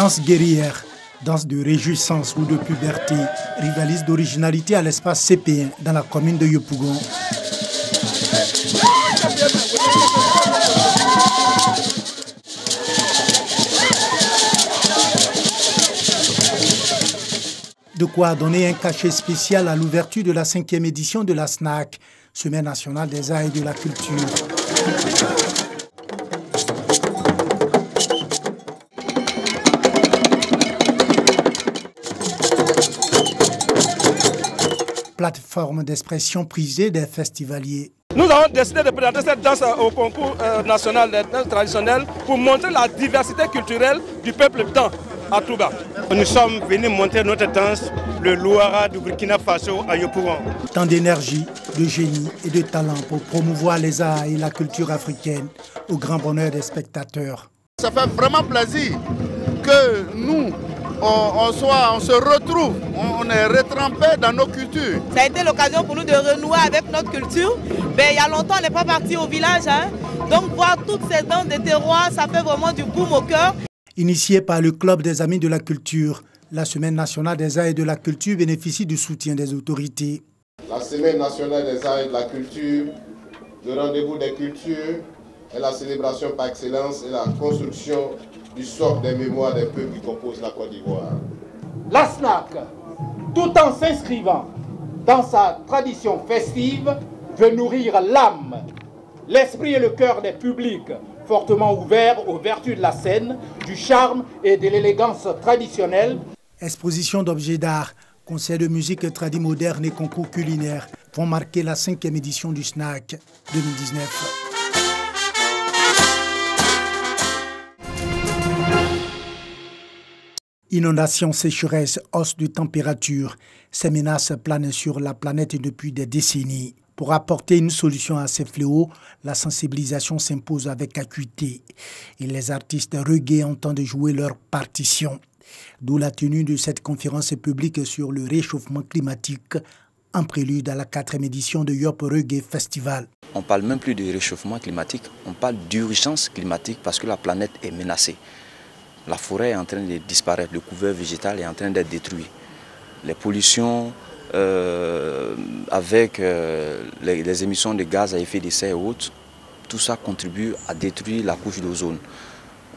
Danse guerrière, danse de réjouissance ou de puberté, rivalise d'originalité à l'espace CP1 dans la commune de Yopougon. De quoi donner un cachet spécial à l'ouverture de la 5e édition de la SNAC, Semaine nationale des arts et de la culture. Plateforme d'expression prisée des festivaliers. Nous avons décidé de présenter cette danse au concours national des danses traditionnelles pour montrer la diversité culturelle du peuple blanc à Touba. Nous sommes venus montrer notre danse, le Louara du Burkina Faso à Yopougon. Tant d'énergie, de génie et de talent pour promouvoir les arts et la culture africaine au grand bonheur des spectateurs. Ça fait vraiment plaisir que nous, on se retrouve, on est retrempés dans nos cultures. Ça a été l'occasion pour nous de renouer avec notre culture. Il y a longtemps, on n'est pas parti au village. Donc voir toutes ces danses de terroir, ça fait vraiment du boum au cœur. Initiée par le Club des Amis de la Culture, la Semaine nationale des arts et de la culture bénéficie du soutien des autorités. La Semaine nationale des arts et de la culture, le rendez-vous des cultures, est la célébration par excellence et la construction du socle des mémoires des peuples qui composent la Côte d'Ivoire. La SNAC, tout en s'inscrivant dans sa tradition festive, veut nourrir l'âme, l'esprit et le cœur des publics fortement ouverts aux vertus de la scène, du charme et de l'élégance traditionnelle. Exposition d'objets d'art, concerts de musique tradie moderne et concours culinaires vont marquer la 5e édition du SNAC 2019. Inondations, sécheresse, hausse de température, ces menaces planent sur la planète depuis des décennies. Pour apporter une solution à ces fléaux, la sensibilisation s'impose avec acuité et les artistes reggae entendent jouer leur partition. D'où la tenue de cette conférence publique sur le réchauffement climatique en prélude à la 4e édition de Yop Reggae Festival. On ne parle même plus de réchauffement climatique, on parle d'urgence climatique parce que la planète est menacée. La forêt est en train de disparaître, le couvert végétal est en train d'être détruit. Les pollutions avec les émissions de gaz à effet de serre et autres, tout ça contribue à détruire la couche d'ozone.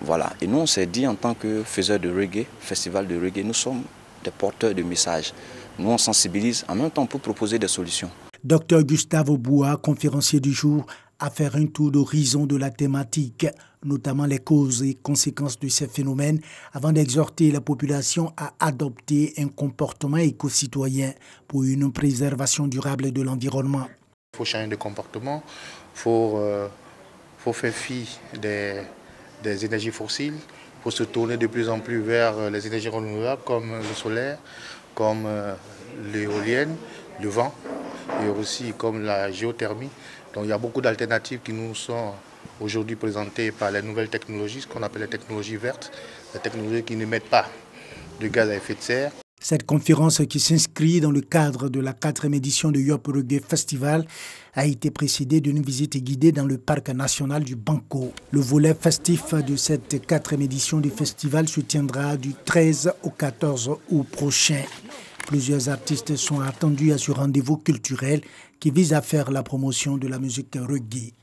Voilà. Et nous, on s'est dit en tant que faiseurs de reggae, festival de reggae, nous sommes des porteurs de messages. Nous, on sensibilise, en même temps, pour proposer des solutions. Dr Gustave Boua, conférencier du jour, a fait un tour d'horizon de la thématique, notamment les causes et conséquences de ces phénomènes, avant d'exhorter la population à adopter un comportement éco-citoyen pour une préservation durable de l'environnement. Il faut changer de comportement, il faut faire fi des énergies fossiles, il faut se tourner de plus en plus vers les énergies renouvelables comme le solaire, comme l'éolienne, le vent et aussi comme la géothermie. Donc il y a beaucoup d'alternatives qui nous sont aujourd'hui présentées par les nouvelles technologies, ce qu'on appelle les technologies vertes, les technologies qui n'émettent pas de gaz à effet de serre. Cette conférence qui s'inscrit dans le cadre de la 4e édition de Yop Reggae Festival a été précédée d'une visite guidée dans le parc national du Banco. Le volet festif de cette 4e édition du festival se tiendra du 13 au 14 août prochain. Plusieurs artistes sont attendus à ce rendez-vous culturel qui vise à faire la promotion de la musique reggae.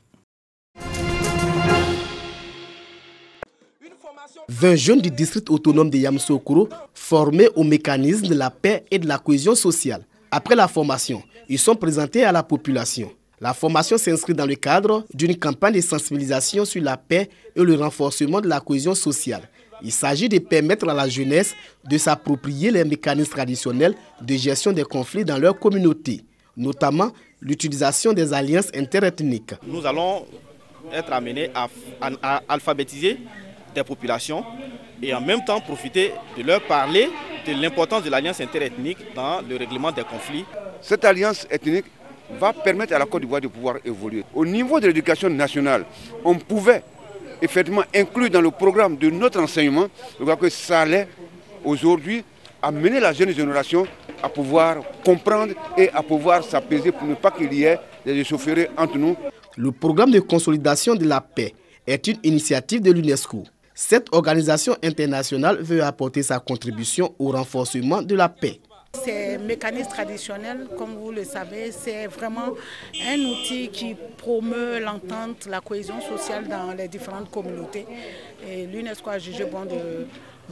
20 jeunes du district autonome de Yamoussoukro formés au mécanisme de la paix et de la cohésion sociale. Après la formation, ils sont présentés à la population. La formation s'inscrit dans le cadre d'une campagne de sensibilisation sur la paix et le renforcement de la cohésion sociale. Il s'agit de permettre à la jeunesse de s'approprier les mécanismes traditionnels de gestion des conflits dans leur communauté, notamment l'utilisation des alliances interethniques. Nous allons être amenés à alphabétiser des populations et en même temps profiter de leur parler de l'importance de l'alliance interethnique dans le règlement des conflits. Cette alliance ethnique va permettre à la Côte d'Ivoire de pouvoir évoluer. Au niveau de l'éducation nationale, on pouvait effectivement inclure dans le programme de notre enseignement, je crois que ça allait aujourd'hui amener la jeune génération à pouvoir comprendre et à pouvoir s'apaiser pour ne pas qu'il y ait des échauffourées entre nous. Le programme de consolidation de la paix est une initiative de l'UNESCO. Cette organisation internationale veut apporter sa contribution au renforcement de la paix. Ces mécanismes traditionnels, comme vous le savez, c'est vraiment un outil qui promeut l'entente, la cohésion sociale dans les différentes communautés. Et l'UNESCO a jugé bon de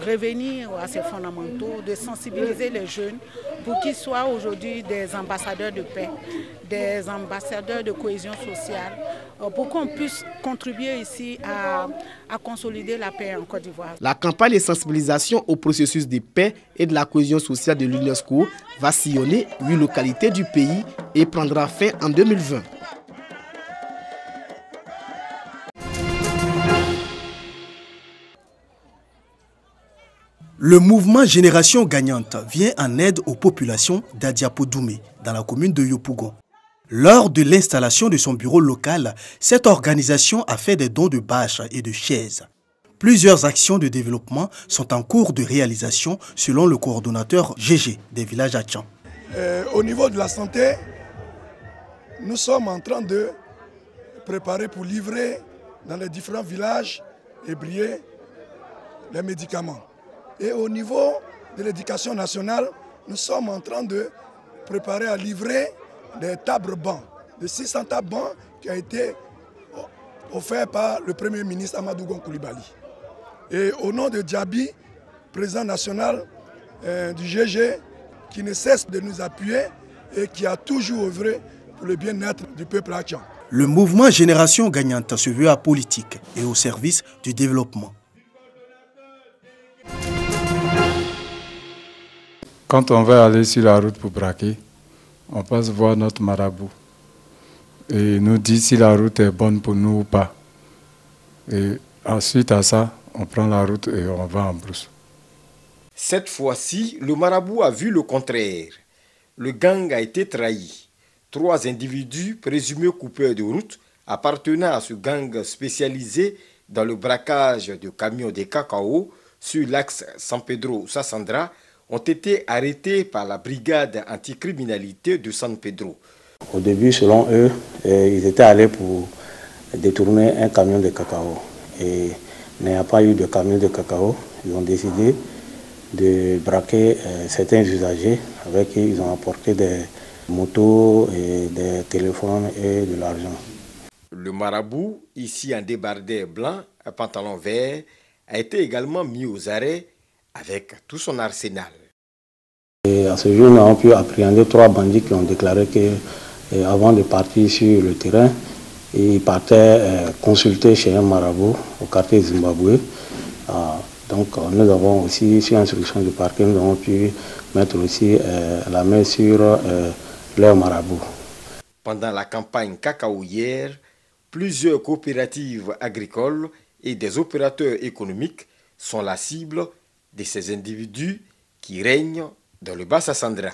revenir à ces fondamentaux, de sensibiliser les jeunes pour qu'ils soient aujourd'hui des ambassadeurs de paix, des ambassadeurs de cohésion sociale, pour qu'on puisse contribuer ici à consolider la paix en Côte d'Ivoire. La campagne de sensibilisation au processus de paix et de la cohésion sociale de l'UNESCO va sillonner 8 localités du pays et prendra fin en 2020. Le mouvement Génération Gagnante vient en aide aux populations d'Adiapo-Doumé, dans la commune de Yopougon. Lors de l'installation de son bureau local, cette organisation a fait des dons de bâches et de chaises. Plusieurs actions de développement sont en cours de réalisation selon le coordonnateur GG des villages Atchan. Au niveau de la santé, nous sommes en train de préparer pour livrer dans les différents villages et briller les médicaments. Et au niveau de l'éducation nationale, nous sommes en train de préparer à livrer des tables-bancs, de 600 tables-bancs qui ont été offerts par le Premier ministre Amadou Gon Coulibaly. Et au nom de Diaby, président national du GG, qui ne cesse de nous appuyer et qui a toujours œuvré pour le bien-être du peuple Atchan. Le mouvement Génération Gagnante se veut apolitique et au service du développement. Quand on va aller sur la route pour braquer, on passe voir notre marabout et nous dit si la route est bonne pour nous ou pas. Et ensuite à ça, on prend la route et on va en brousse. Cette fois-ci, le marabout a vu le contraire. Le gang a été trahi. 3 individus présumés coupeurs de route appartenant à ce gang spécialisé dans le braquage de camions de cacao sur l'axe San Pedro-Sassandra ont été arrêtés par la brigade anticriminalité de San Pedro. Au début, selon eux, ils étaient allés pour détourner un camion de cacao. Et il n'y a pas eu de camion de cacao. Ils ont décidé de braquer certains usagers avec qui ils ont apporté des motos, et des téléphones et de l'argent. Le marabout, ici en débardeur blanc, un pantalon vert, a été également mis aux arrêts avec tout son arsenal. Et à ce jour, nous avons pu appréhender 3 bandits qui ont déclaré qu'avant de partir sur le terrain, ils partaient consulter chez un marabout au quartier Zimbabwe. Donc nous avons aussi, sur instruction du parquet, nous avons pu mettre aussi la main sur leur marabout. Pendant la campagne cacaoyère, plusieurs coopératives agricoles et des opérateurs économiques sont la cible de ces individus qui règnent dans le Bas-Sassandra.